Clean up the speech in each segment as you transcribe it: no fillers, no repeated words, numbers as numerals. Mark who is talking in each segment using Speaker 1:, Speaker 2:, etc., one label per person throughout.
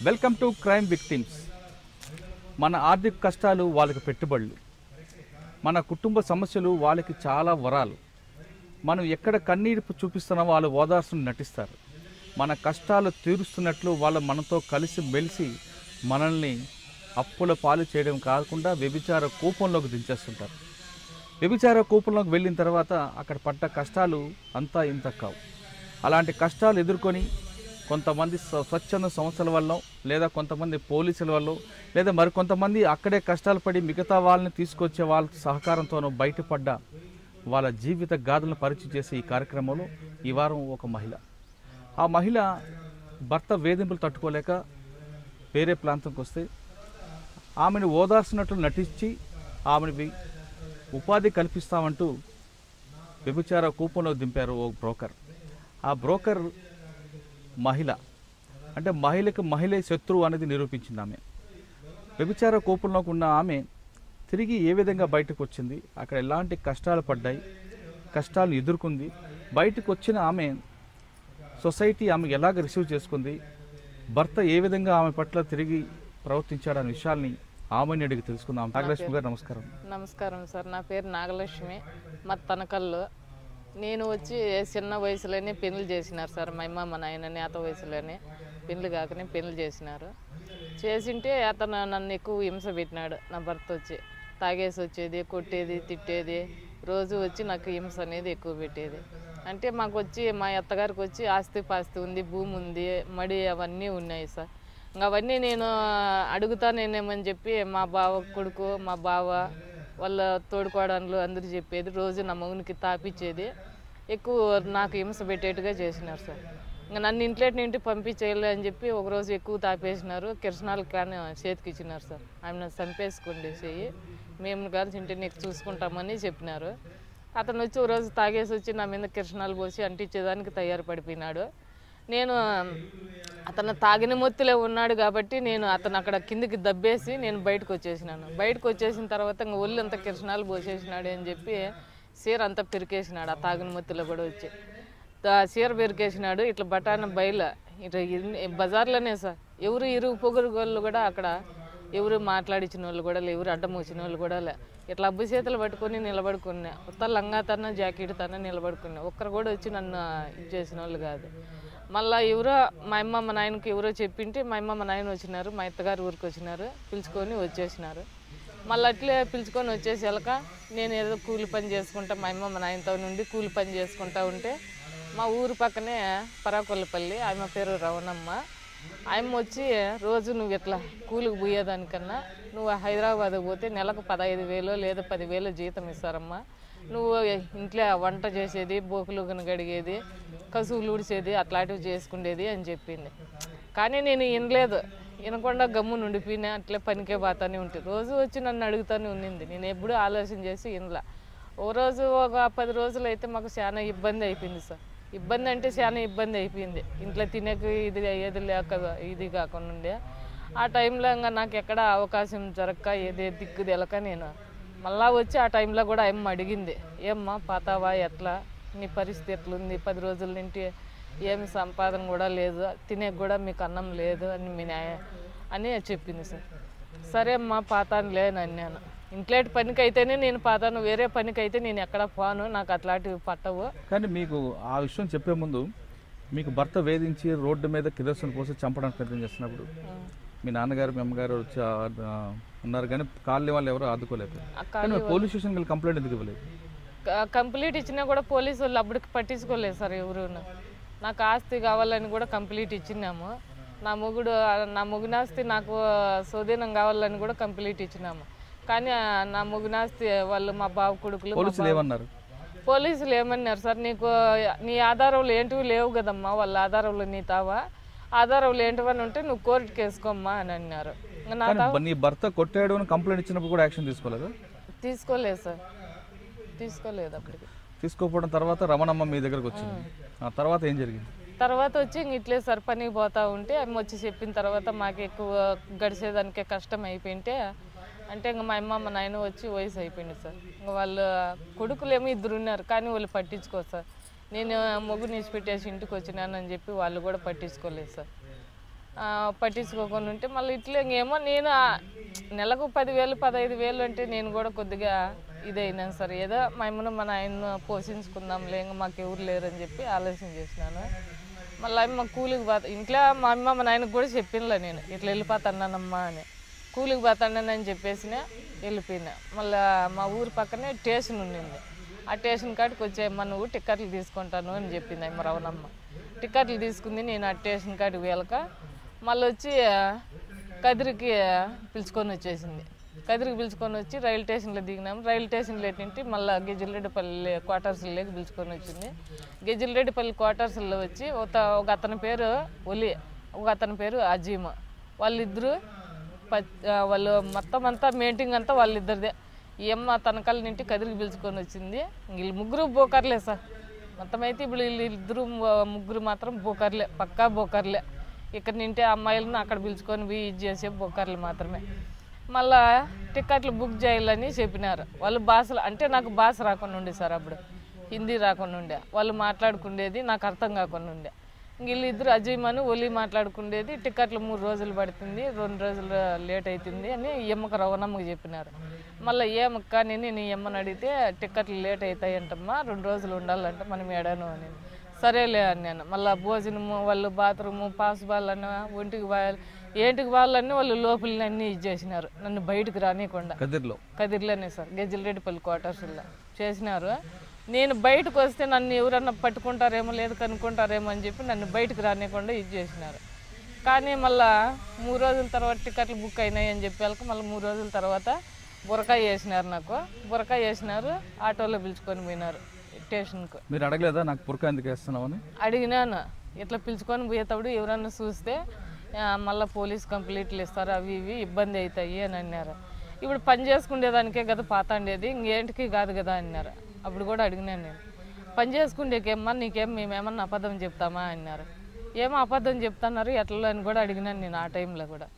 Speaker 1: Welcome to crime victims. మన ఆర్థిక కష్టాలు వాళ్ళకి పెట్టుబడులు, మన కుటుంబ సమస్యలు వాళ్ళకి చాలా వరాలు. మనం ఎక్కడ కన్నీరు చూపిస్తున్నామో వాళ్ళు ఓదార్సుని నటిస్తారు. మన కష్టాలు తీరుస్తున్నట్లు వాళ్ళు మనతో కలిసి మెలిసి మనల్ని అప్పుల పాలు చేయడం కాకుండా వ్యభిచార కూపంలోకి దించేస్తుంటారు. వ్యభిచార కూపంలోకి వెళ్ళిన తర్వాత అక్కడ పడ్డ కష్టాలు అంతా ఇంత కావు. అలాంటి కష్టాలు ఎదుర్కొని కొంతమంది స్వచ్ఛంద సంస్థల వల్ల, లేదా కొంతమంది పోలీసుల వల్ల, లేదా మరికొంతమంది అక్కడే కష్టాలు పడి మిగతా వాళ్ళని తీసుకొచ్చే వాళ్ళ సహకారంతోనూ బయటపడ్డ వాళ్ళ జీవిత గాథలను పరిచయం చేసే ఈ కార్యక్రమంలో ఈ వారం ఒక మహిళ, ఆ మహిళ భర్త వేధింపులు తట్టుకోలేక వేరే ప్రాంతంకి వస్తే ఆమెను ఓదార్చినట్లు నటించి ఆమెను ఉపాధి కల్పిస్తామంటూ వ్యభిచార కూపంలో దింపారు ఓ బ్రోకర్. ఆ బ్రోకర్ మహిళ, అంటే మహిళకు మహిళే శత్రువు అనేది నిరూపించింది ఆమె. వ్యభిచార కూపంలోకి ఉన్న ఆమె తిరిగి ఏ విధంగా బయటకు వచ్చింది, అక్కడ ఎలాంటి కష్టాలు పడ్డాయి, కష్టాలను ఎదుర్కొంది, బయటకు వచ్చిన ఆమె సొసైటీ ఆమె ఎలాగ రిసీవ్ చేసుకుంది, భర్త ఏ విధంగా ఆమె పట్ల తిరిగి ప్రవర్తించాడనే విషయాల్ని ఆమెని అడిగి తెలుసుకుందాం. నాగలక్ష్మి గారు నమస్కారం.
Speaker 2: నమస్కారం సార్, నా పేరు నాగలక్ష్మి, మా తనకల్లు. నేను వచ్చి చిన్న వయసులోనే పెళ్లి చేసినారు సార్. మా అమ్మ మా నాయన నేత వయసులోనే పెళ్లి కాకనే పెళ్లి చేసినారు. చేసింటే అతను నన్ను ఎక్కువ హింస పెట్టినాడు. నా భర్త వచ్చి తాగేసి వచ్చేది, కొట్టేది, తిట్టేది, రోజు వచ్చి నాకు హింస అనేది ఎక్కువ పెట్టేది. అంటే మాకు వచ్చి మా అత్తగారికి వచ్చి ఆస్తి పాస్తి ఉంది, భూమి ఉంది, మడి అవన్నీ ఉన్నాయి సార్. ఇంకా అవన్నీ నేను అడుగుతానేమని చెప్పి మా బావ కొడుకు, మా బావ వాళ్ళ తోడుకోవడాలు అందరూ చెప్పేది, రోజు నా మౌనికి తాపిచ్చేది, ఎక్కువ నాకు హింస పెట్టేట్టుగా చేసినారు సార్. ఇంకా నన్ను ఇంటి పంపించేయాలి అని చెప్పి ఒకరోజు ఎక్కువ తాపేసినారు. కిరసనాలు కానీ చేతికి ఇచ్చినారు సార్. ఆమె చంపేసుకోండి చెయ్యి, మేము కలిసి ఇంటి నీకు చూసుకుంటామని చెప్పినారు. అతను వచ్చి ఒకరోజు తాగేసి వచ్చి నా మీద కిరసనాలు పోసి అంటించేదానికి తయారు పడిపోయినాడు. నేను అతను తాగిన మొత్తులే ఉన్నాడు కాబట్టి నేను అతను అక్కడ కిందికి దబ్బేసి నేను బయటకు వచ్చేసినాను. బయటకు వచ్చేసిన తర్వాత ఇంకా ఒళ్ళు అంతా కిరసనాలు పోసేసినాడు అని చెప్పి చీర అంతా పెరికేసినాడు. ఆ తాగిన మొత్తులో కూడా వచ్చి చీర పెరికేసినాడు. ఇట్లా బఠాన బయలు ఇట్లా బజార్లోనే సార్. ఎవరు ఇరుగు పొగురు వాళ్ళు కూడా అక్కడ ఎవరు మాట్లాడించిన వాళ్ళు కూడా లే, ఎవరు అడ్డం వచ్చిన వాళ్ళు కూడా లే. ఇట్లా అబ్బు చేతులు పట్టుకొని నిలబడుకున్నా, ఉత్త లంగా తన జాకెట్ తన నిలబడుకున్నా. ఒక్కరు కూడా వచ్చి నన్ను ఇది చేసిన వాళ్ళు కాదు. మళ్ళీ ఎవరో మా అమ్మ మా నాయనకి ఎవరో చెప్పింటే మా అమ్మ మా నాయన వచ్చినారు, మా అత్తగారు ఊరికి వచ్చినారు, పిలుచుకొని వచ్చేసినారు. మళ్ళీ అట్లే పిలుచుకొని వచ్చేసాక నేను ఏదో కూలి పని చేసుకుంటా, మా అమ్మ మా నాయనతో నుండి కూలి పని చేసుకుంటా ఉంటే మా ఊరు పక్కనే పరాకొల్లపల్లి, ఆమె పేరు రవణమ్మ. ఆమె వచ్చి రోజు నువ్వు ఇట్లా కూలికి పోయేదానికన్నా నువ్వు హైదరాబాద్ పోతే నెలకు 15,000 లేదా 10,000 జీతం ఇస్తారమ్మా, నువ్వు ఇంట్లో వంట చేసేది, బోకులు కడిగేది, కసువులు ఊడిసేది అట్లాంటివి చేసుకునేది అని చెప్పింది. కానీ నేను వినలేదు, వినకుండా గమ్మున ఉండిపోయినా, అట్లే పనికే పోతానే ఉంటుంది. రోజు వచ్చి నన్ను అడుగుతూనే ఉన్నింది. నేను ఎప్పుడూ ఆలోచన చేసి వినలా. ఓ రోజు ఒక 10 రోజులు అయితే మాకు చాలా ఇబ్బంది అయిపోయింది సార్. ఇబ్బంది అంటే చాలా ఇబ్బంది అయిపోయింది. ఇంట్లో తినేకి ఇది ఏది లేక ఇది కాకుండా ఉండే. ఆ టైంలో ఇంకా నాకు ఎక్కడ అవకాశం జరగక ఏదే దిక్కు తెలక నేను మళ్ళా వచ్చి ఆ టైంలో కూడా అమ్మ అడిగింది, ఏమ్మా పాతావా, ఎట్లా నీ పరిస్థితి ఎట్లుంది, 10 రోజుల నుండి ఏమి సంపాదన కూడా లేదు, తినేకి కూడా మీకు అన్నం లేదు అని అని చెప్పింది సార్. సరే అమ్మా పాతాను లేని అన్నాను. ఇంట్లోటి పనికి అయితేనే నేను పాతాను, వేరే పనికి అయితే నేను ఎక్కడ పోను, నాకు అట్లాంటివి పట్టవు.
Speaker 1: కానీ మీకు ఆ విషయం చెప్పే ముందు మీకు భర్త వేధించి రోడ్డు మీద కిరోసిన్ పోసి చంపడానికి ప్రయత్నం చేస్తున్నప్పుడు మీ నాన్నగారు మీ అమ్మగారు వచ్చి ఉన్నారు, కానీ కాలనీ వాళ్ళు ఎవరో ఆదుకోలేదు. పోలీస్ స్టేషన్ వెళ్ళి కంప్లైంట్ ఎందుకు ఇవ్వలేదు?
Speaker 2: కంప్లీట్ ఇచ్చినా కూడా పోలీసు వాళ్ళు అప్పటికి పట్టించుకోలేదు సార్. ఎవరు నాకు ఆస్తి కావాలని కూడా కంప్లీట్ ఇచ్చినాము. నా మొగునాస్తి నాకు స్వాధీనం కావాలని కూడా కంప్లీట్ ఇచ్చినాము. కానీ నా మొగునాస్తి వాళ్ళు మా బావ కొడుకులు పోలీసులు ఏమన్నారు సార్, నీ ఆధారాలు ఏంటివి లేవు కదమ్మా, వాళ్ళ ఆధారాలు నీ తావా, ఆధారాలు ఏంటివని ఉంటే నువ్వు కోర్టుకి వేసుకోమ్మా అని అన్నారు.
Speaker 1: నీ భర్త కొట్టాడు అని కంప్లైంట్ ఇచ్చినప్పుడు కూడా యాక్షన్ తీసుకోలేదు?
Speaker 2: తీసుకోలేదు సార్, తీసుకోలేదు. అప్పటికి
Speaker 1: తీసుకోకపోవడం తర్వాత రమణమ్మ మీ దగ్గరకు వచ్చింది. ఆ తర్వాత ఏం జరిగింది?
Speaker 2: తర్వాత వచ్చి ఇట్లే సార్ పనికి పోతా ఉంటే ఆమె వచ్చి చెప్పిన తర్వాత మాకు ఎక్కువ గడిచేదానికే కష్టం అయిపోయింటే, అంటే ఇంకా మా అమ్మ మా నాయన వచ్చి వయసు అయిపోయింది సార్. ఇంకా వాళ్ళ కొడుకులు ఏమో 2 ఉన్నారు, కానీ వాళ్ళు పట్టించుకోరు సార్. నేను మొగ్గు నిలిచిపెట్టేసి ఇంటికి వచ్చినానని చెప్పి వాళ్ళు కూడా పట్టించుకోలేదు సార్. పట్టించుకోకుండా ఉంటే మళ్ళీ ఇట్లా ఇంకేమో నేను నెలకు 10,000 15,000 అంటే నేను కూడా కొద్దిగా ఇదైనాను సార్. ఏదో మేము మన ఆయన్ను పోషించుకుందాంలే, ఇంకా మాకు ఎవరు లేరని చెప్పి ఆలోచన చేసినాను. మళ్ళీ అమ్మ కూలికి పోతా ఇంట్లో మా అమ్మ మా నాయనకు కూడా చెప్పిందిలే నేను ఇట్లా వెళ్ళిపోతానమ్మా అని. కూలికి పోతానని చెప్పేసిన వెళ్ళిపోయినా. మళ్ళీ మా ఊరు పక్కనే స్టేషన్ ఉండింది. ఆ స్టేషన్ కాడికి వచ్చాయమ్మ నువ్వు టిక్కెట్లు తీసుకుంటాను అని చెప్పింది అమ్మ రవణమ్మ. టిక్కెట్లు తీసుకుంది. నేను ఆ స్టేషన్ కాడికి వెళ్ళక మళ్ళీ వచ్చి కదిరికి పిలుచుకొని వచ్చేసింది. కదిరికి పిలుచుకొని వచ్చి రైలు స్టేషన్లో దిగినాము. రైలు స్టేషన్లో ఏంటంటే మళ్ళీ గెజిల్రెడ్డిపల్లి క్వార్టర్స్లోకి పిలుచుకొని వచ్చింది. గెజిల్రెడ్డిపల్లి క్వార్టర్స్లో వచ్చి ఒక అతని పేరు ఒలి, ఒక అతని పేరు అజీమ్. వాళ్ళిద్దరూ వాళ్ళు మొత్తం అంతా మీటింగ్ అంతా వాళ్ళిద్దరిదే. ఈ అమ్మ తనకల్ నింటి కదిరికి పిలుచుకొని వచ్చింది. వీళ్ళు ముగ్గురు బోకర్లే సార్. మొత్తం అయితే ఇప్పుడు వీళ్ళిద్దరు ముగ్గురు మాత్రం బోకర్లే, పక్కా బోకర్లే. ఇక్కడ నింటే అమ్మాయిలను అక్కడ పిలుచుకొని పోయి ఇది చేసే బోకర్లు మాత్రమే. మళ్ళా టిక్కెట్లు బుక్ చేయాలని చెప్పినారు వాళ్ళు. భాషలు అంటే నాకు భాష రాకుండా ఉండే సార్, అప్పుడు హిందీ రాకుండా ఉండే. వాళ్ళు మాట్లాడుకుండేది నాకు అర్థం కాకుండా ఉండే. వీళ్ళిద్దరు అజయ్ అని ఒలి మాట్లాడుకుండేది. టిక్కెట్లు 3 రోజులు పడుతుంది, 2 రోజులు లేట్ అవుతుంది అని ఈ అమ్మకు రవణమ్మకి చెప్పినారు. మళ్ళీ ఏమక్క నేను ఈ అమ్మని అడిగితే టిక్కెట్లు లేట్ అవుతాయంటమ్మా, 2 రోజులు ఉండాలంటే మనం ఏడాను అని. సరేలే అని నేను. మళ్ళీ భోజనము వాళ్ళు బాత్రూము పాస్ బాళ్ళన్న ఒంటికి బాయాలి ఏంటికి వాళ్ళన్నీ వాళ్ళు లోపలని అన్నీ ఇచ్చేసినారు. నన్ను బయటకు రానియకుండా కదిర్లోనే సార్ గెజిల్రెడ్డిపల్లి క్వార్టర్స్లో చేసినారు. నేను బయటకు వస్తే నన్ను ఎవరన్నా పట్టుకుంటారేమో లేదు కనుక్కుంటారేమో అని చెప్పి నన్ను బయటకు రానియకుండా ఇది చేసినారు. కానీ మళ్ళీ 3 రోజుల తర్వాత టికెట్లు బుక్ అయినాయి అని చెప్పేళ్ళకి మళ్ళీ 3 రోజుల తర్వాత బురకాయ వేసినారు. నాకు బురకాయ వేసినారు, ఆటోలో పిలుచుకొని పోయినారు స్టేషన్కు.
Speaker 1: మీరు అడగలేదా నాకు బురకా ఎందుకు వేస్తున్నామని?
Speaker 2: అడిగినాను. ఇట్లా పిలుచుకొని పోయేటప్పుడు ఎవరన్నా చూస్తే మళ్ళీ పోలీస్ కంప్లైంట్లు ఇస్తారు, అవి ఇవి ఇబ్బంది అవుతాయి అని అన్నారు. ఇప్పుడు పని చేసుకునేదానికే కదా పాతాండేది, ఇంకేంటికి కాదు కదా అన్నారు. అప్పుడు కూడా అడిగినాను నేను, పని చేసుకుండేకేమ్మా నీకేం మేమేమన్నా అబద్ధం చెప్తామా అన్నారు. ఏమో అబద్ధం చెప్తున్నారు ఎట్లా అని కూడా అడిగినాను నేను ఆ టైంలో కూడా.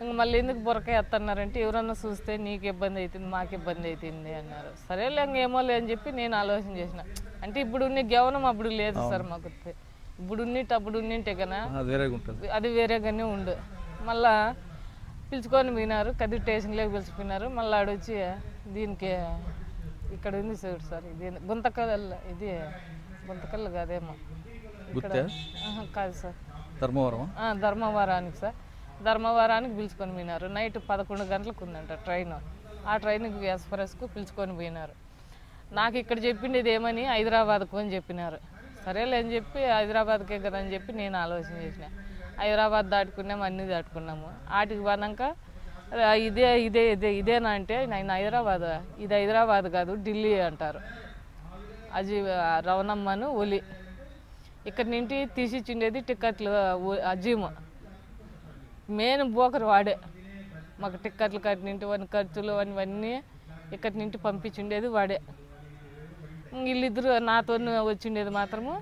Speaker 2: ఇంక మళ్ళీ ఎందుకు బురకాయ ఎత్తన్నారంటే ఎవరన్నా చూస్తే నీకు ఇబ్బంది అవుతుంది మాకు ఇబ్బంది అవుతుంది అన్నారు. సరేలే ఇంకేమో లే అని చెప్పి నేను ఆలోచన చేసిన. అంటే ఇప్పుడు ఉన్న గవనం అప్పుడు లేదు సార్ మాకు. ఇప్పుడు ఉన్నట్టు అప్పుడు ఉన్నట్టే కదా అది వేరేగానే ఉండు. మళ్ళా పిలుచుకొని పోయినారు, కదిరి స్టేషన్లోకి పిలిచిపోయినారు. మళ్ళీ ఆడొచ్చి దీనికి ఇక్కడ ఉంది చూడు సార్, ఇది గుంతకల్, ఇది గుంతకల్ కాదేమో ఇక్కడ కాదు సార్, ధర్మవరానికి సార్, ధర్మవరానికి పిలుచుకొని పోయినారు. నైట్ 11 గంటలకు ఉందంట ట్రైన్. ఆ ట్రైన్కి ఎక్స్ప్రెస్కు పిలుచుకొని పోయినారు. నాకు ఇక్కడ చెప్పిండేది ఏమని హైదరాబాద్కు అని చెప్పినారు. సరేలే అని చెప్పి హైదరాబాద్కే కదా అని చెప్పి నేను ఆలోచన చేసిన. హైదరాబాద్ దాటుకున్నాము, అన్నీ దాటుకున్నాము. ఆటికి పోనాక ఇదేనా అంటే నేను హైదరాబాద్, ఇది హైదరాబాద్ కాదు ఢిల్లీ అంటారు. రవణమ్మను ఒలి ఇక్కడ నుండి తీసిచ్చిండేది టిక్కెట్లు అజీమ్ మెయిన్ బోకర్ వాడే. మాకు టిక్కెట్లు కట్టినింటి వాని ఖర్చులు అన్నీ ఇక్కడి నుండి పంపించిండేది వాడే. వీళ్ళిద్దరు నాతో వచ్చిండేది మాత్రము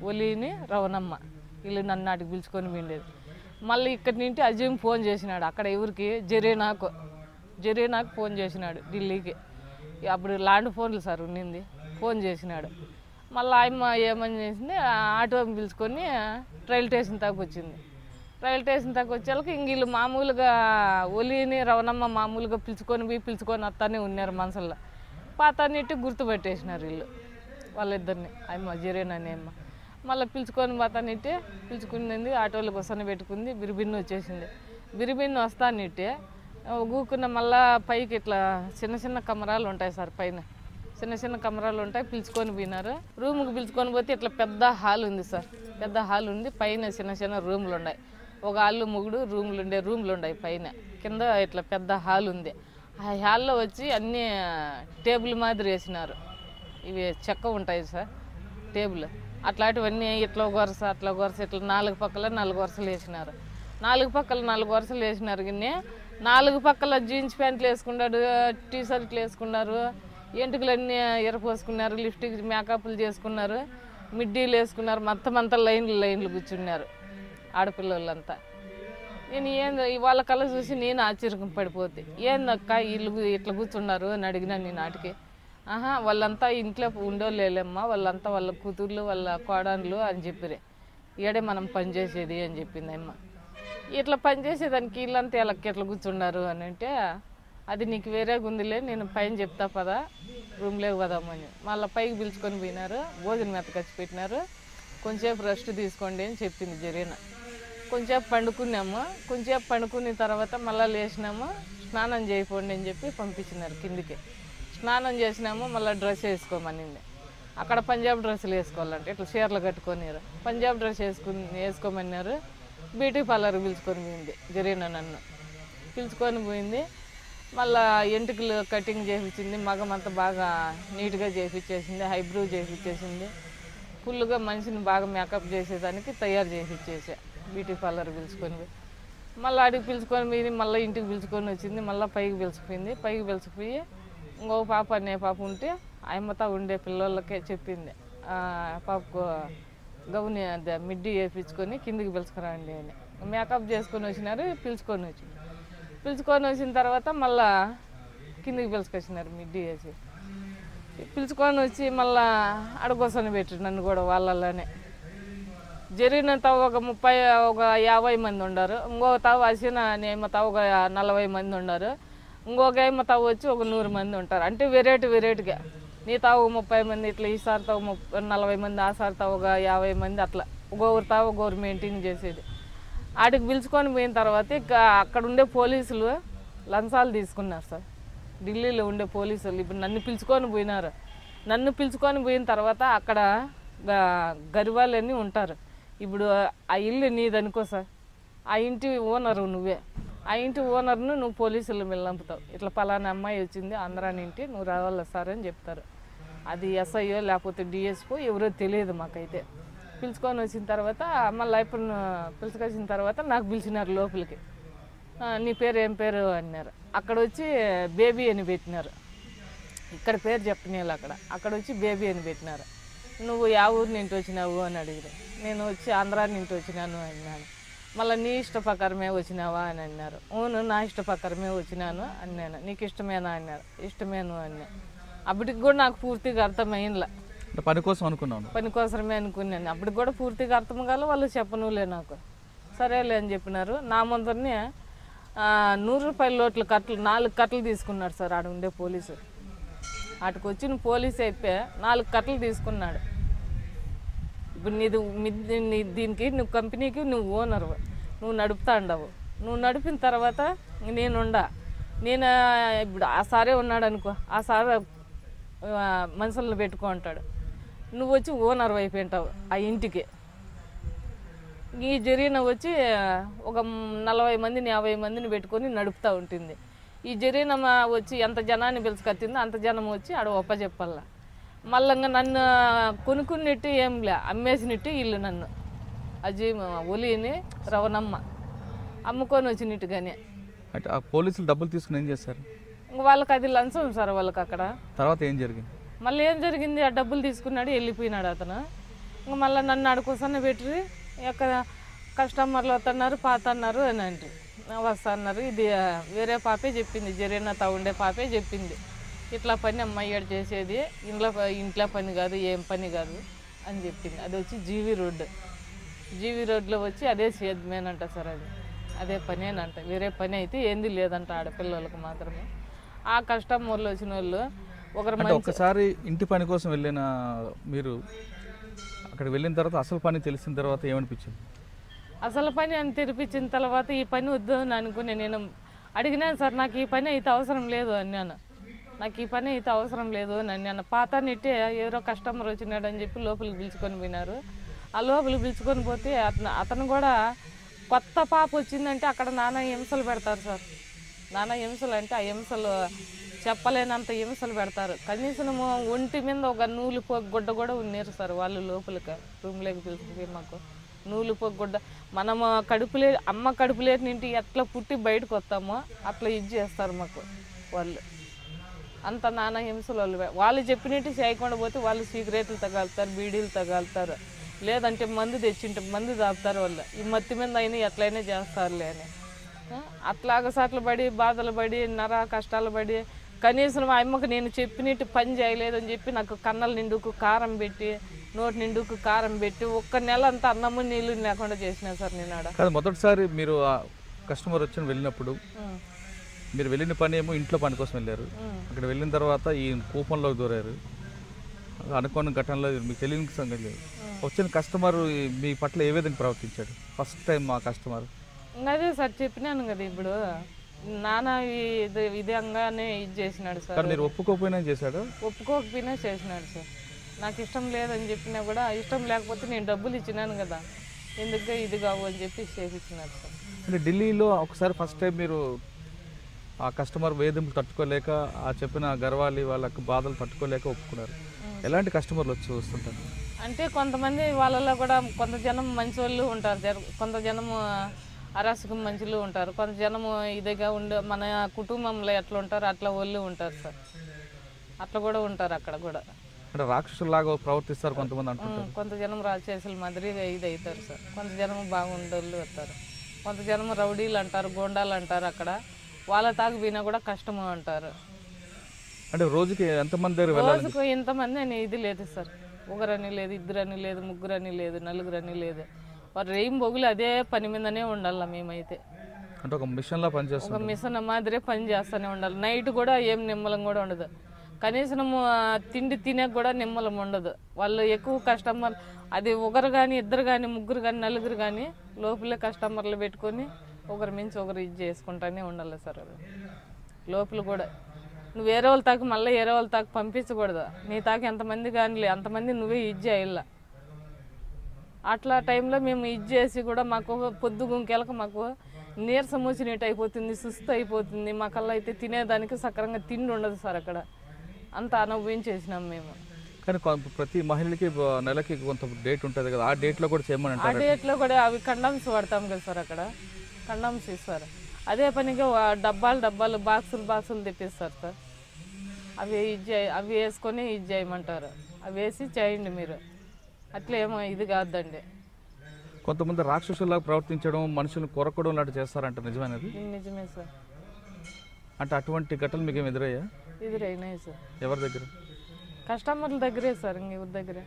Speaker 2: ఒలిని రవణమ్మ. వీళ్ళు నన్ను నాటికి పిలుచుకొని పోయిండేది. మళ్ళీ ఇక్కడి నుండి అజీమ్ ఫోన్ చేసినాడు అక్కడ ఎవరికి జరీనాకు ఫోన్ చేసినాడు ఢిల్లీకి. అప్పుడు ల్యాండ్ ఫోన్లు సార్ ఉన్నింది. ఫోన్ చేసినాడు. మళ్ళీ ఆయమ్మ ఏమని చేసింది ఆటో పిలుచుకొని రైల్ స్టేషన్ దాకా వచ్చింది. రైల్ స్టేషన్ దాకా వచ్చేళ్ళకి ఇంక వీళ్ళు మామూలుగా ఒలిని రవణమ్మ మామూలుగా పిలుచుకొని వస్తానే ఉన్నారు మనసుల్లో. పాతాన్నిటి గుర్తుపెట్టేసినారు వీళ్ళు వాళ్ళిద్దరిని, ఆయమ్మ జరీన్ అనే అమ్మ. మళ్ళీ పిలుచుకొని పాతాన్నిటి పిలుచుకునింది, ఆటోలకు వస్తానే పెట్టుకుంది. బిరిబిన్ను వచ్చేసింది. బిరిబిన్ను వస్తానిట్టే ఊకున్న మళ్ళీ పైకి ఇట్లా చిన్న చిన్న కమరాలు ఉంటాయి సార్, పైన చిన్న చిన్న కమరాలు ఉంటాయి. పిలుచుకొని పోయినారు. రూమ్కి పిలుచుకొని పోతే ఇట్లా పెద్ద హాల్ ఉంది సార్, పెద్ద హాల్ ఉంది. పైన చిన్న చిన్న రూమ్లు ఉన్నాయి. ఒక ఆళ్ళు ముగ్గురు రూమ్లు ఉన్నాయి పైన. కింద ఇట్లా పెద్ద హాల్ ఉంది. ఆ హాల్లో వచ్చి అన్నీ టేబుల్ మాదిరి వేసినారు. ఇవి చెక్క ఉంటాయి సార్ టేబుల్. అట్లాంటివన్నీ ఇట్లా వరుస అట్లా వరుస ఇట్లా 4 పక్కల 4 వరుసలు వేసినారు. 4 పక్కల 4 వరుసలు వేసినారు. కానీ 4 పక్కల జీన్స్ ప్యాంట్లు వేసుకున్నారు, టీ షర్ట్లు వేసుకున్నారు, ఎంటుకలన్నీ ఎరపోసుకున్నారు, లిప్స్టిక్ మేకప్లు చేసుకున్నారు, మిడ్డీలు వేసుకున్నారు. మొత్తం అంతా లైన్లు కూర్చున్నారు ఆడపిల్లలంతా. నేను వాళ్ళ కళ్ళ చూసి నేను ఆశ్చర్యం పడిపోతే ఏందక్క వీళ్ళు ఇట్లా కూర్చున్నారు అని అడిగినాను నేను. నాటికి వాళ్ళంతా ఇంట్లో ఉండోలేమ్మా, వాళ్ళంతా వాళ్ళ కూతుర్లు వాళ్ళ కోడన్లు అని చెప్పిరే, ఈడే మనం పనిచేసేది అని చెప్పింది అమ్మ. ఇట్లా పని చేసేదానికి ఇల్లంతా ఎట్లా కూర్చున్నారు అని అంటే, అది నీకు వేరే గుందిలే, నేను పైన చెప్తా పదా రూమ్లోకి పోదామని. మళ్ళీ పైకి పిలుచుకొని పోయినారు, భోజనం మెత్తకొచ్చి పెట్టినారు. కొంచెంసేపు రెస్ట్ తీసుకోండి అని చెప్పింది జరీనా. కొంచెంసేపు పండుకున్నాము. కొంచెంసేపు పండుకున్న తర్వాత మళ్ళీ లేచినాము, స్నానం చేయకండి అని చెప్పి పంపించినారు కిందికి. స్నానం చేసినాము, మళ్ళీ డ్రెస్ వేసుకోమనింది. అక్కడ పంజాబ్ డ్రెస్సులు వేసుకోవాలంటే ఇట్లా చీరలు కట్టుకొనిరు. పంజాబ్ డ్రెస్ వేసుకోమన్నారు. బ్యూటీ పార్లర్ పిలుచుకొని పోయింది జరీనా. నన్ను పిలుచుకొని పోయింది. మళ్ళీ ఎంటుకలు కటింగ్ చేయించింది. మగం అంతా బాగా నీట్గా చేయించేసింది. హైబ్రూ చేయించేసింది. ఫుల్గా మనిషిని బాగా మేకప్ చేసేదానికి తయారు చేయించేసా. బ్యూటీ పార్లర్ పిలుచుకొని పోయి మళ్ళీ అడిగి పిలుచుకొని పోయి మళ్ళీ ఇంటికి పిలుచుకొని వచ్చింది. మళ్ళీ పైకి పిలుచుకుపోయింది. పైకి పిలుచుకుపోయి ఇంకొక పాప అనే పాప ఉంటే ఆయమ్మతో ఉండే పిల్లలకే చెప్పింది, పాపకు గౌని అదే మిడ్డీ వేయించుకొని కిందికి పిలుచుకురండి అని. మేకప్ చేసుకొని వచ్చినారు. పిలుచుకొని వచ్చిన తర్వాత మళ్ళా కిందికి పిలుచుకొచ్చినారు మిడ్డీ వేసి. పిలుచుకొని వచ్చి మళ్ళా అడగొసని పెట్టారు నన్ను కూడా వాళ్ళలోనే. జరిగినంత ఒక 50 మంది ఉన్నారు. ఇంకొక తావు అసిన నేమతావు ఒక 40 మంది ఉన్నారు. ఇంకొక ఏమో తావు వచ్చి ఒక 100 మంది ఉంటారు. అంటే వెరైటీగా నీ తావు 30 మంది, ఇట్లా ఈసారి తావు 40 మంది, ఆ సారి తావు ఒక 50 మంది, అట్లా ఒక్కొక్కరు తావు ఒక్కొక్కరు మెయింటైన్ చేసేది. ఆడికి పిలుచుకొని పోయిన తర్వాత ఇక అక్కడ ఉండే పోలీసులు లంచాలు తీసుకున్నారు సార్. ఢిల్లీలో ఉండే పోలీసులు ఇప్పుడు నన్ను పిలుచుకొని పోయినారు. నన్ను పిలుచుకొని పోయిన తర్వాత అక్కడ గరివాళ్ళని ఉంటారు. ఇప్పుడు ఆ ఇల్లు నీదనుకో సార్, ఆ ఇంటి ఓనరు నువ్వే. ఆ ఇంటి ఓనర్ను నువ్వు పోలీసుల మీద నంపుతావు. ఇట్లా పలానా అమ్మాయి వచ్చింది ఆంధ్రాని ఇంటి, నువ్వు రావాలా సార్ అని చెప్తారు. అది ఎస్ఐయో లేకపోతే డిఎస్పో ఎవరో తెలియదు మాకైతే. పిలుచుకొని వచ్చిన తర్వాత మళ్ళీ ఇప్పుడు పిలుచుకొచ్చిన తర్వాత నాకు పిలిచినారు లోపలికి. నీ పేరు ఏం పేరు అన్నారు. అక్కడ వచ్చి బేబీ అని పెట్టినారు. ఇక్కడ పేరు చెప్పనేళ్ళు అక్కడ వచ్చి బేబీ అని పెట్టినారు. నువ్వు యా ఊరు నుంచి వచ్చినావు అని అడిగారు. నేను వచ్చి ఆంధ్రా నుంచి వచ్చినాను అన్నాను. మళ్ళీ నీ ఇష్ట ప్రకారమే వచ్చినావా అని అన్నారు. అవును నా ఇష్ట ప్రకారమే వచ్చినాను అన్నాను. నీకు ఇష్టమేనా అన్నారు. ఇష్టమేను అన్నా. అప్పటికి కూడా నాకు పూర్తిగా అర్థమైందిలా.
Speaker 1: పని కోసం అనుకున్నాను,
Speaker 2: పని కోసమే అనుకున్నాను. అప్పటికి కూడా పూర్తిగా అర్థం కాల. వాళ్ళు చెప్పనులే నాకు. సరేలే అని చెప్పినారు. నా ముందరనే 100 రూపాయల నోట్ల కట్టలు 4 కట్టలు తీసుకున్నాడు సార్ ఆడ ఉండే పోలీసు. అటుకు వచ్చిన పోలీసు అయిపోయి 4 కట్టలు తీసుకున్నాడు. ఇప్పుడు దీనికి నువ్వు కంపెనీకి నువ్వు ఓనరు, నువ్వు నడుపుతా ఉండవు. నువ్వు నడిపిన తర్వాత నేను ఇప్పుడు ఆ సారే ఉన్నాడు అనుకో, ఆ సార్ మనుషులను పెట్టుకో అంటాడు. నువ్వు వచ్చి ఓనర్ అయిపోయింటావు ఆ ఇంటికి. ఈ జరిగిన వచ్చి ఒక 40 మందిని 50 మందిని పెట్టుకొని నడుపుతూ ఉంటుంది. ఈ జరిగిన వచ్చి ఎంత జనాన్ని పిలుచుకొచ్చిందో అంత జనం వచ్చి ఆడ ఒప్పచెప్పాల. మళ్ళీ నన్ను కొనుక్కున్నట్టు ఏంలే, అమ్మేసినట్టు ఇల్లు నన్ను ఒలిని రవణమ్మ అమ్ముకొని వచ్చినట్టుగానే.
Speaker 1: అంటే ఆ పోలీసులు డబ్బులు తీసుకుని ఏం చేస్తారు?
Speaker 2: వాళ్ళకి అది లంచం సార్. వాళ్ళకి అక్కడ
Speaker 1: తర్వాత ఏం జరిగింది?
Speaker 2: మళ్ళీ ఏం జరిగింది, ఆ డబ్బులు తీసుకున్నాడు, వెళ్ళిపోయినాడు అతను. ఇంకా మళ్ళీ నన్ను అడుకోసన్న పెట్టి ఎక్కడ కస్టమర్లు వస్తున్నారు పాతన్నారు అని అంటే వస్తున్నారు. ఇది వేరే పాపే చెప్పింది, జరీనా ఉండే పాపే చెప్పింది, ఇట్లా పని అమ్మాయి చేసేది ఇంట్లో పని కాదు, ఏం పని కాదు అని చెప్పింది. అది వచ్చి జీవీ రోడ్లో వచ్చి అదే సేద్మేనంట సార్. అదే పనేనంట, వేరే పని అయితే ఏంది లేదంట ఆడపిల్లలకు మాత్రమే. ఆ కస్టమర్లు వచ్చిన వాళ్ళు
Speaker 1: ఒకసారి ఇంటి పని కోసం వెళ్ళిన మీరు అక్కడికి వెళ్ళిన తర్వాత అసలు పని తెలిసిన తర్వాత ఏమనిపించింది?
Speaker 2: అసలు పని అని తెరిపించిన తర్వాత ఈ పని వద్దు అని అనుకుని నేను అడిగినాను సార్. నాకు ఈ పని అయితే అవసరం లేదు అన్నాను. నాకు ఈ పని అయితే అవసరం లేదు అని అన్నాను. పాత నిట్టే ఎవరో కస్టమర్ వచ్చినాడు అని చెప్పి లోపలికి పిలుచుకొని పోయినారు. ఆ లోపలికి పిలుచుకొని పోతే అతను కూడా కొత్త పాప వచ్చిందంటే అక్కడ నానా హింసలు పెడతారు సార్. నానా హింసలు అంటే ఆ హింసలు చెప్పలేనంత హింసలు పెడతారు. కనీసం ఒంటి మీద ఒక నూలు గుడ్డ కూడా ఉన్నారు సార్ వాళ్ళు లోపలికి రూమ్లోకి పిలుచుకుపోయి. మాకు నూలు గుడ్డ మనము అమ్మ కడుపులేటి నింటి ఎట్లా పుట్టి బయటకు వస్తామో అట్లా ఇది చేస్తారు మాకు వాళ్ళు. అంత నానా హింసలు వాళ్ళు చెప్పినట్టు చేయకుండా పోతే వాళ్ళు సిగరెట్లు తగాలుతారు, బీడీలు తగాలుతారు, లేదంటే మందు తెచ్చింటే మందు తాపుతారు. వాళ్ళు ఈ మత్తి మీద అయినా ఎట్లయినా చేస్తారులే అని అట్లాగ సాట్లు పడి బాధలు పడి కష్టాలు పడి కనీసం మా అమ్మకు నేను చెప్పినట్టు పని చేయలేదని చెప్పి నాకు కన్నల నిండుకు కారం పెట్టి నోటి నిండుకు కారం పెట్టి ఒక్క నెల అంతా అన్నము నీళ్ళు లేకుండా చేసినా సార్ నేను ఆడ.
Speaker 1: కాదు, మొదటిసారి మీరు ఆ కస్టమర్ వచ్చి వెళ్ళినప్పుడు మీరు వెళ్ళిన పని ఏమో ఇంట్లో పని కోసం వెళ్ళారు. అక్కడ వెళ్ళిన తర్వాత ఈ కూపంలోకి దూరారు. అనుకోని ఘటనలో మీకు తెలియని సంగతి లేదు. వచ్చిన కస్టమర్ మీ పట్ల ఏ విధంగా ప్రవర్తించాడు ఫస్ట్ టైం మా కస్టమర్?
Speaker 2: అదే సార్ చెప్పినాను కదా, ఇప్పుడు నాన్న విధంగానే ఇది చేసినాడు సార్.
Speaker 1: మీరు ఒప్పుకోకపోయినా చేశాడు?
Speaker 2: ఒప్పుకోకపోయినా చేసినాడు సార్. నాకు ఇష్టం లేదని చెప్పినా కూడా ఇష్టం లేకపోతే నేను డబ్బులు ఇచ్చినాను కదా, ఎందుకు ఇది కావు అని చెప్పి చేపించినాడు సార్.
Speaker 1: అంటే ఢిల్లీలో ఒకసారి ఫస్ట్ టైం మీరు ఆ కస్టమర్ వేధింపులు తట్టుకోలేక, ఆ చెప్పిన గర్వాలి వాళ్ళకి బాధలు తట్టుకోలేక ఒప్పుకున్నారు. ఎలాంటి కస్టమర్లు వచ్చి వస్తుంటారు
Speaker 2: అంటే కొంతమంది వాళ్ళలో కూడా కొంత జనం మంచి వాళ్ళు ఉంటారు, కొంత జనము అరాచకం మంచులు ఉంటారు, కొంత జనము ఇదిగా ఉండే మన కుటుంబంలో ఎట్లా ఉంటారు అట్లా వాళ్ళు ఉంటారు సార్. అట్లా కూడా ఉంటారు అక్కడ కూడా.
Speaker 1: అంటే రాక్షసులాగా ప్రవర్తిస్తారు కొంతమంది అంటుంటారు.
Speaker 2: కొంత జనం రాక్షసుల మాదిరిగా ఇది అవుతారు సార్. కొంత జనం బాగుండోళ్ళు వస్తారు, కొంత జనం రౌడీలు అంటారు, గోండాలు అంటారు. అక్కడ వాళ్ళ తాగుపోయినా కూడా కష్టము అంటారు.
Speaker 1: అంటే రోజుకి ఎంతమంది దగ్గర వెళ్ళాలి?
Speaker 2: రోజుకు ఇంతమంది అని ఇది లేదు సార్. ఒకరని లేదు, ఇద్దరని లేదు, ముగ్గురని లేదు, నలుగురని లేదు. వారు రేయిం బొగులు అదే పని మీదనే ఉండాలి. మేమైతే
Speaker 1: అంటే ఒక మిషన్ లా పనిచేస్తాం,
Speaker 2: ఒక మిషన్ మాదిరే పని చేస్తూనే ఉండాలి. నైట్ కూడా ఏం నిమ్మలం కూడా ఉండదు, కనీసం తిండి తినే కూడా నిమ్మలం ఉండదు. వాళ్ళు ఎక్కువ కస్టమర్, అది ఒకరు కానీ ఇద్దరు కానీ ముగ్గురు కానీ నలుగురు కానీ లోపలే కస్టమర్లు పెట్టుకొని ఒకరి మించి ఒకరు ఇది చేసుకుంటానే ఉండాలి సార్. అది లోపల కూడా నువ్వు వేరే వాళ్ళ తాకి మళ్ళీ వేరే వాళ్ళ తాకి పంపించకూడదు. నీ తాకి ఎంతమంది కానీ అంతమంది నువ్వే ఇది చేయాల. అట్లా టైంలో మేము ఇది చేసి కూడా మాకు పొద్దు గుంకెలకు మాకు నీరసం వచ్చినట్టు అయిపోతుంది, సుస్థ అయిపోతుంది. మాకల్లా అయితే తినేదానికి సక్రంగా తిండి ఉండదు సార్. అక్కడ అంత అనుభవించేసినాం మేము.
Speaker 1: కానీ ప్రతి మహిళకి నెలకి కొంత డేట్ ఉంటుంది కదా, ఆ డేట్లో కూడా చేయమని
Speaker 2: ఆ డేట్లో కూడా అవి కండమ్స్ వాడతాం కదా సార్. అక్కడ కండమ్స్ ఇస్తారు. అదే పనిగా డబ్బాలు బాక్సులు తెప్పిస్తారు సార్. అవి వేసుకొని ఇది చేయమంటారు. అవి వేసి చేయండి మీరు, అట్లా ఏమో ఇది కాదండి.
Speaker 1: కొంతమంది రాక్షసులాగా ప్రవర్తించడం, మనుషులను కొరకడం లాంటి చేస్తారంట, నిజమేనది?
Speaker 2: నిజమే సార్.
Speaker 1: అంటే అటువంటి ఘటనలు మీకు ఏమి ఎదురయ్యా?
Speaker 2: ఎదురైనాయి సార్.
Speaker 1: ఎవరి దగ్గర?
Speaker 2: కస్టమర్ల దగ్గరే సార్, ఇంకెవరి దగ్గరే,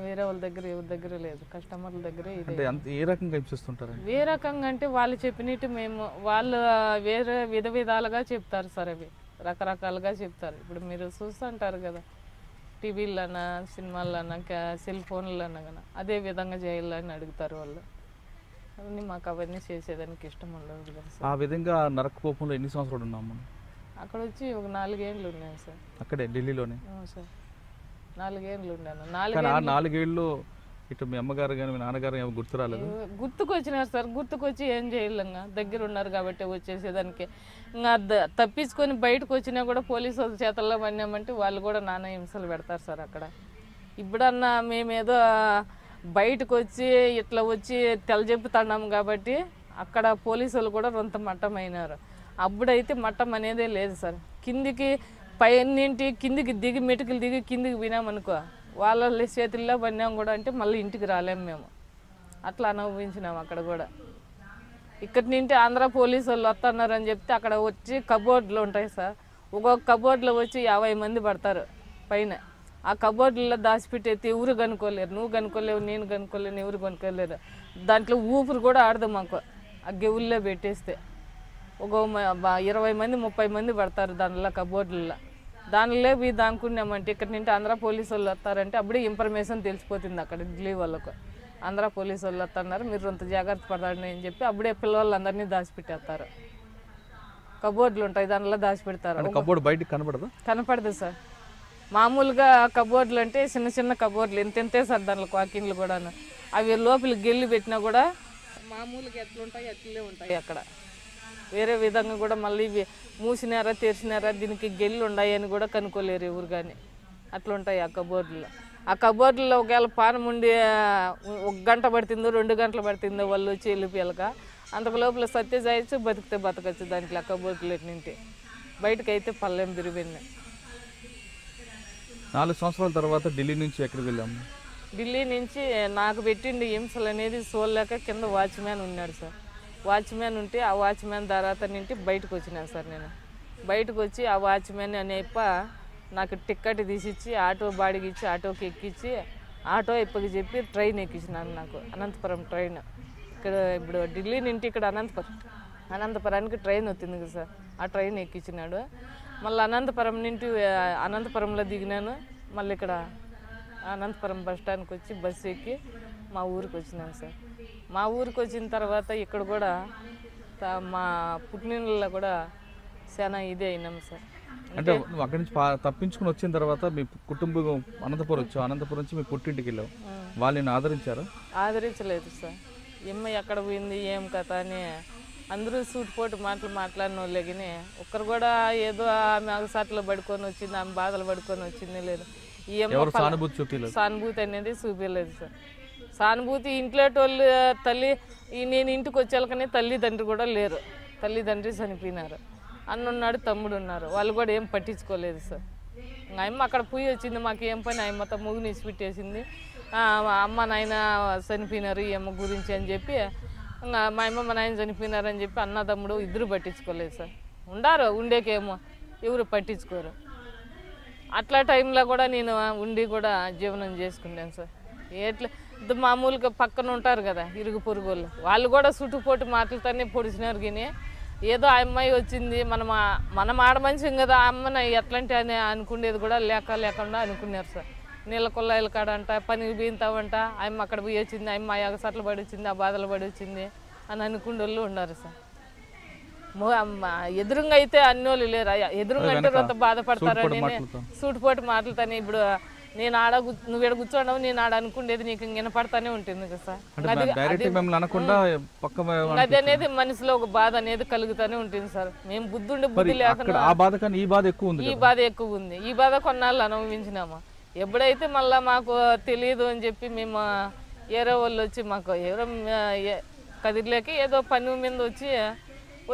Speaker 2: వేరే వాళ్ళ దగ్గర ఎవరి దగ్గర లేదు, కస్టమర్ల దగ్గరే. ఇది
Speaker 1: ఏ రకంగా హింసిస్తుంటారు?
Speaker 2: ఏ రకంగా అంటే వాళ్ళు చెప్పినట్టు మేము వాళ్ళు వేరే విధాలుగా చెప్తారు సార్. అవి రకరకాలుగా చెప్తారు. ఇప్పుడు మీరు చూస్తుంటారు కదా టీవీలన్నా, సినిమాలన్నా, సెల్ ఫోన్లన్నా కానీ అదే విధంగా చేయాలని అడుగుతారు వాళ్ళు. అవన్నీ మాకు అవన్నీ చేసేదానికి ఇష్టం ఉండదు కదా సార్.
Speaker 1: ఆ విధంగా నరకపోపంలో ఎన్ని సంవత్సరాలు ఉన్నాం మనం?
Speaker 2: అక్కడ వచ్చి ఒక 4 ఏళ్ళు ఉన్నాను సార్.
Speaker 1: అక్కడే ఢిల్లీలోనే?
Speaker 2: సార్ 4 ఏళ్ళు ఉన్నాను.
Speaker 1: 4 ఏళ్ళు ఇటు మీ అమ్మగారు కానీ మీ నాన్నగారు ఏమో గుర్తు రాలేదు?
Speaker 2: గుర్తుకొచ్చినారు సార్. గుర్తుకొచ్చి ఏం చేయలేంగా, దగ్గర ఉన్నారు కాబట్టి వచ్చేసేదానికి. ఇంకా తప్పించుకొని బయటకు వచ్చినా కూడా పోలీసు వాళ్ళ చేతల్లో పడినామంటే వాళ్ళు కూడా నానా హింసలు పెడతారు సార్. అక్కడ ఇప్పుడన్నా మేమేదో బయటకు వచ్చి ఇట్లా వచ్చి తెలజెప్పుతున్నాము కాబట్టి అక్కడ పోలీసు వాళ్ళు కూడా రొంత మట్టమైనారు. అప్పుడైతే మట్టం అనేదే లేదు సార్. కిందికి పైనింటి కిందికి దిగి మెటుకులు దిగి కిందికి వినామనుకో వాళ్ళ చేతుల్లో పడినాం కూడా అంటే మళ్ళీ ఇంటికి రాలేము మేము. అట్లా అనుభవించినాం అక్కడ కూడా. ఇక్కడి నుండి ఆంధ్ర పోలీసు వాళ్ళు వస్తున్నారని చెప్తే అక్కడ వచ్చి కబోర్డులు ఉంటాయి సార్. ఒక్కొక్క కబోర్డులో వచ్చి 50 మంది పడతారు పైన. ఆ కబోర్డుల్లో దాచిపెట్టేది ఎవరు కనుక్కోలేరు. నువ్వు కనుక్కోలేవు, నేను కనుక్కోలేను, ఎవరు కనుక్కోలేరు. దాంట్లో ఊపిరి కూడా ఆడదు మాకు. ఆ గెవుల్లో పెట్టేస్తే ఒక 20 మంది 30 మంది పడతారు దానిలో కబోర్డుల్లో. దానిలో పోయి దానుకున్నామంటే ఇక్కడ నుండి ఆంధ్ర పోలీసు వాళ్ళు వస్తారంటే అప్పుడే ఇన్ఫర్మేషన్ తెలిసిపోతుంది అక్కడ ఢిల్లీ వాళ్ళకు. ఆంధ్ర పోలీసు వాళ్ళు వస్తున్నారు, మీరు అంత జాగ్రత్త పడండి అని చెప్పి అప్పుడే పిల్లలందరినీ దాచిపెట్టేస్తారు. కబోర్డులు ఉంటాయి దానిలో దాచిపెడతారు.
Speaker 1: కబోర్డు బయటకు కనపడదు?
Speaker 2: కనపడదు సార్. మామూలుగా కబోర్డులు అంటే చిన్న చిన్న కబోర్డులు ఎంతే సార్. దానిలో వాకిన్లు కూడా అవి లోపలికి గెల్లి పెట్టినా కూడా మామూలుగా ఎట్లుంటాయి అట్లే ఉంటాయి. అక్కడ వేరే విధంగా కూడా మళ్ళీ మూసినారా తెరిచినారా దీనికి గెల్లు ఉన్నాయి అని కూడా కనుక్కోలేరు ఎవరు కానీ. అట్లుంటాయి ఆ కబోర్డులో. ఆ కబోర్డులో ఒకవేళ పానం ఉండి 1 గంట పడుతుందో 2 గంటలు పడుతుందో వాళ్ళు వచ్చి వెళ్ళిపోయాక అంతకు లోపల సత్య చేయొచ్చు, బతికితే బతకచ్చు దాంట్లో. ఆ కబోర్డులు నింటి బయటకైతే పల్లెం తిరిగిపోయింది.
Speaker 1: 4 సంవత్సరాల తర్వాత ఢిల్లీ నుంచి ఎక్కడికి వెళ్ళాము?
Speaker 2: ఢిల్లీ నుంచి నాకు పెట్టిండి హింసలు అనేది చూడలేక కింద వాచ్మ్యాన్ ఉన్నాడు సార్. వాచ్మ్యాన్ ఉంటే ఆ వాచ్మ్యాన్ తర్వాత నుండి బయటకు వచ్చినాను సార్. నేను బయటకు వచ్చి ఆ వాచ్మ్యాన్ అనేప్ప నాకు టిక్కెట్ తీసిచ్చి ఆటో బాడికి ఇచ్చి ఆటోకి ఎక్కించి ఆటో ఇప్పటికి చెప్పి ట్రైన్ ఎక్కించినాను నాకు అనంతపురం ట్రైన్. ఇక్కడ ఇప్పుడు ఢిల్లీ నుండి ఇక్కడ అనంతపురానికి ట్రైన్ వచ్చింది కదా సార్, ఆ ట్రైన్ ఎక్కించినాడు. మళ్ళీ అనంతపురం నుండి అనంతపురంలో దిగినాను. మళ్ళీ ఇక్కడ అనంతపురం బస్ స్టాండ్కి వచ్చి బస్సు ఎక్కి మా ఊరికి వచ్చినాను సార్. మా ఊరికి వచ్చిన తర్వాత ఇక్కడ కూడా మా పుట్టినలో కూడా చాలా ఇదే అయినాం సార్.
Speaker 1: అంటే నువ్వు అక్కడి నుంచి తప్పించుకుని వచ్చిన తర్వాత మీ కుటుంబం అనంతపురం వచ్చావు, అనంతపురం నుంచి మీ పుట్టింటికి వెళ్ళావు, వాళ్ళు నేను ఆదరించారా?
Speaker 2: ఆదరించలేదు సార్. ఎమ్మ ఎక్కడ పోయింది ఏం కథ అని అందరూ సూటిపోటు మాట్లాడిన వాళ్ళే కానీ ఒక్కరు కూడా ఏదో ఆమె అగసాట్లో పడుకొని వచ్చింది, ఆమె బాధలు పడుకొని వచ్చింది లేదు. ఈ సానుభూతి అనేది చూపించలేదు సార్. సానుభూతి ఇంట్లో వాళ్ళు తల్లి నేను ఇంటికి వచ్చేళ్ళకనే తల్లిదండ్రి కూడా లేరు, తల్లిదండ్రి చనిపోయినారు. అన్నున్నాడు, తమ్ముడు ఉన్నారు, వాళ్ళు కూడా ఏం పట్టించుకోలేదు సార్. అమ్మ అక్కడ పోయి వచ్చింది, మాకు ఏం పని అమ్మతో ముగ్గుని ఇచ్చిపెట్టేసింది. అమ్మ నాయన చనిపోయినారు ఈ అమ్మ గురించి అని చెప్పి మా అమ్మ మా నాయన చనిపోయినారని చెప్పి అన్న తమ్ముడు ఇద్దరు పట్టించుకోలేదు సార్. ఉండేకేమో ఎవరు పట్టించుకోరు. అట్లా టైంలో కూడా నేను ఉండి కూడా జీవనం చేసుకున్నాను సార్. ఎట్లా మామూలుగా పక్కన ఉంటారు కదా ఇరుగు పొరుగు వాళ్ళు కూడా చుట్టుపోటు మాటలతోనే పొడిచినారు. కానీ ఏదో ఆ అమ్మాయి వచ్చింది మనం ఆడమనిషం కదా ఆ అమ్మని ఎట్లాంటి అని అనుకునేది కూడా లేకుండా అనుకున్నారు సార్. నీళ్ళ కొల్లాయిల కాడంట పనికి బీంతావంట అమ్మ అక్కడ పోయి వచ్చింది, అమ్మ అగసట్లు పడి వచ్చింది, ఆ బాధలు పడి వచ్చింది అని అనుకునే వాళ్ళు ఉన్నారు సార్. ఎదురుగా అయితే అన్నోళ్ళు లేరు, ఎదురుగా అంటే కొంత బాధపడతారని సూటిపోటు మాటలతోనే. ఇప్పుడు నేను నువ్వు ఇక్కడ కూర్చోండవు, నేను ఆడ అనుకునేది నీకు వినపడతానే ఉంటుంది కదా సార్. అది అనేది మనసులో ఒక బాధ అనేది కలుగుతానే ఉంటుంది సార్. మేము బుద్ధుండి బుద్ధి లేకుండా ఈ బాధ ఎక్కువ ఉంది. ఈ బాధ కొన్నాళ్ళు అనుభవించినాము. ఎప్పుడైతే మళ్ళీ మాకు తెలియదు అని చెప్పి మేము ఏరో వాళ్ళు వచ్చి మాకు ఎవరో కదిరిలేక ఏదో పని మీద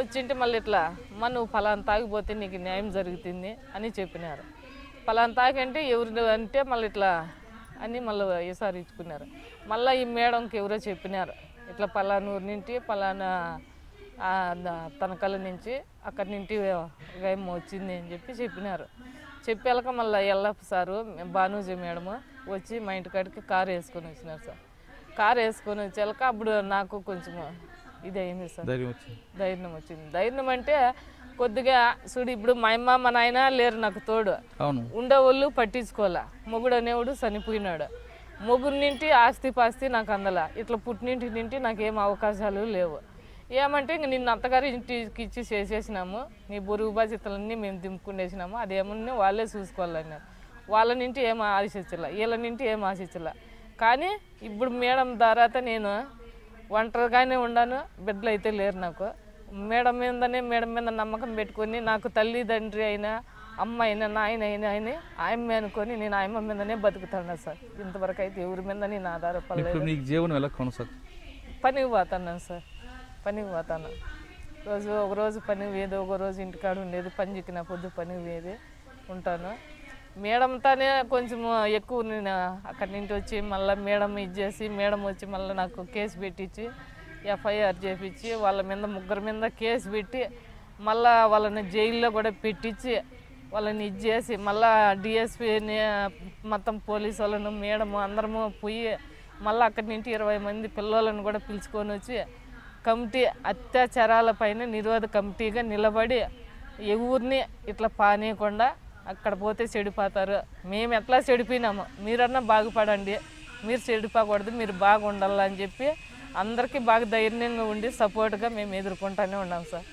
Speaker 2: వచ్చింటే మళ్ళీ ఇట్లా నువ్వు ఫలానా తాగిపోతే నీకు న్యాయం జరుగుతుంది అని చెప్పినారు. ఫలానా తాగంటే ఎవరు అంటే మళ్ళీ ఇట్లా అని మళ్ళీ ఈసారి ఇచ్చుకున్నారు. మళ్ళీ ఈ మేడంకి ఎవరో చెప్పినారు ఇట్లా పలానూరు నుండి పలానా తనకల నుంచి అక్కడి నుండి ఏమో వచ్చింది అని చెప్పినారు. చెప్పాక మళ్ళీ ఎల్లప్ప సారు భానూజీ మేడము వచ్చి మా ఇంటికాడికి కారు వేసుకొని వచ్చినారు సార్. కారు వేసుకొని వచ్చాక అప్పుడు నాకు కొంచెం ఇది అయింది సార్, ధైర్యం వచ్చింది. ధైర్యం అంటే కొద్దిగా చూడు ఇప్పుడు మా అమ్మ మా నాయన లేరు నాకు తోడు, ఉండేవాళ్ళు పట్టించుకోలే. మొగుడు అనేవాడు చనిపోయినాడు. మొగుడు నింటి ఆస్తి పాస్తి నాకు అందల, ఇట్లా పుట్టినింటి నింటి నాకేం అవకాశాలు లేవు. ఏమంటే ఇంక నిన్ను అత్తగారి ఇంటికి ఇచ్చి చేసేసినాము, నీ బరువు బాధ్యతలన్నీ మేము దింపుకునేసినాము, అదేమన్నా వాళ్ళే చూసుకోవాలన్నారు. వాళ్ళ నింటి ఏం ఆశించలే, వీళ్ళ నింటి ఏం ఆశించలే. కానీ ఇప్పుడు మేడం తర్వాత నేను ఒంటరిగానే ఉన్నాను, బిడ్డలు అయితే లేరు నాకు. మేడం మీద నమ్మకం పెట్టుకొని నాకు తల్లిదండ్రి అయినా అమ్మ అయినా నాయన అయినా అని ఆయమ్మ అనుకొని నేను ఆయమ్మ మీదనే బతుకుతాను సార్. ఇంతవరకు అయితే ఎవరి మీద నేను ఆధారపడలేదు. పనికి పోతున్నాను సార్, పనికి పోతాను. ఒకరోజు పనికి పోయేది, ఒకరోజు ఇంటికాడ ఉండేది, పని చిక్కిన పొద్దు పనికి పోయేది ఉంటాను. మేడంతోనే కొంచెం ఎక్కువ నేను అక్కడి నుంచి వచ్చి మళ్ళీ మేడం ఇచ్చేసి మేడం వచ్చి మళ్ళీ నాకు కేసు పెట్టించి ఎఫ్ఐఆర్ చేపించి వాళ్ళ మీద ముగ్గురు మీద కేసు పెట్టి మళ్ళీ వాళ్ళని జైల్లో కూడా పెట్టించి వాళ్ళని ఇచ్చేసి మళ్ళీ డిఎస్పీని మొత్తం పోలీసు వాళ్ళను మేడము అందరము పోయి మళ్ళీ అక్కడి నుంచి 20 మంది పిల్లలను కూడా పిలుచుకొని వచ్చి కమిటీ అత్యాచారాల పైన నిరోధ కమిటీగా నిలబడి ఎవరిని ఇట్లా పానీయకుండా అక్కడ పోతే చెడిపోతారు, మేము ఎట్లా చెడిపోయినాము మీరన్నా బాగుపడండి, మీరు చెడిపోకూడదు, మీరు బాగుండాలని చెప్పి అందరికీ బాగా ధైర్యంగా ఉండి సపోర్ట్గా మేము ఎదుర్కొంటూనే ఉన్నాం సార్.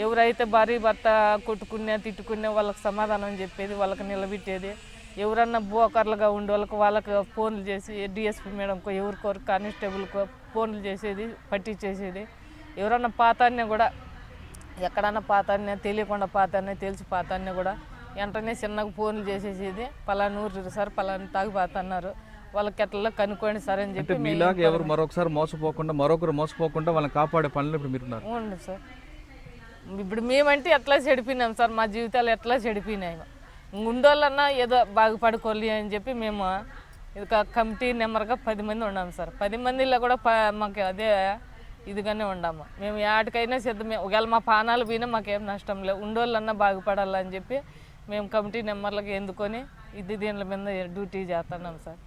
Speaker 2: ఎవరైతే భార్య భర్త కొట్టుకున్నా తిట్టుకున్నా వాళ్ళకి సమాధానం చెప్పేది, వాళ్ళకి నిలబెట్టేది, ఎవరన్నా బోకర్లుగా ఉండే వాళ్ళకి ఫోన్లు చేసి డిఎస్పీ మేడంకో ఎవరికోరు కానిస్టేబుల్కో ఫోన్లు చేసేది, పట్టించేసేది. ఎవరన్నా పాతాన్ని కూడా ఎక్కడన్నా పాతాన్ని తెలియకుండా పాతాన్ని తెలిసి పాతాన్ని కూడా వెంటనే చిన్నగా ఫోన్లు చేసేసేది, పలానూరు సార్ పలానా తాగిపోతున్నారు వాళ్ళకి ఎట్లా కనుక్కోండి సార్ అని చెప్పి.
Speaker 1: మీలాగా ఎవరు మరొకసారి మరొకరు మోసపోకుండా వాళ్ళని కాపాడే పనులు ఇప్పుడు మీరు
Speaker 2: ఉండు సార్. ఇప్పుడు మేమంటే ఎట్లా చెడిపోయినాం సార్, మా జీవితాలు ఎట్లా చెడిపోయినాయి. ఉండోళ్ళన్నా ఏదో బాగుపడుకోవాలి అని చెప్పి మేము ఇది కమిటీ నెంబర్గా 10 మంది ఉన్నాము సార్. 10 మందిలో కూడా మాకు అదే ఇదిగానే ఉన్నాము. మేము ఏటికైనా సిద్ధమే, ఒకవేళ మా పానాలు పోయినా మాకేం నష్టం లేదు, ఉండోళ్ళన్నా బాగుపడాలని చెప్పి మేము కమిటీ నెంబర్లకు ఎందుకొని దీనిల మీద డ్యూటీ చేస్తున్నాం సార్.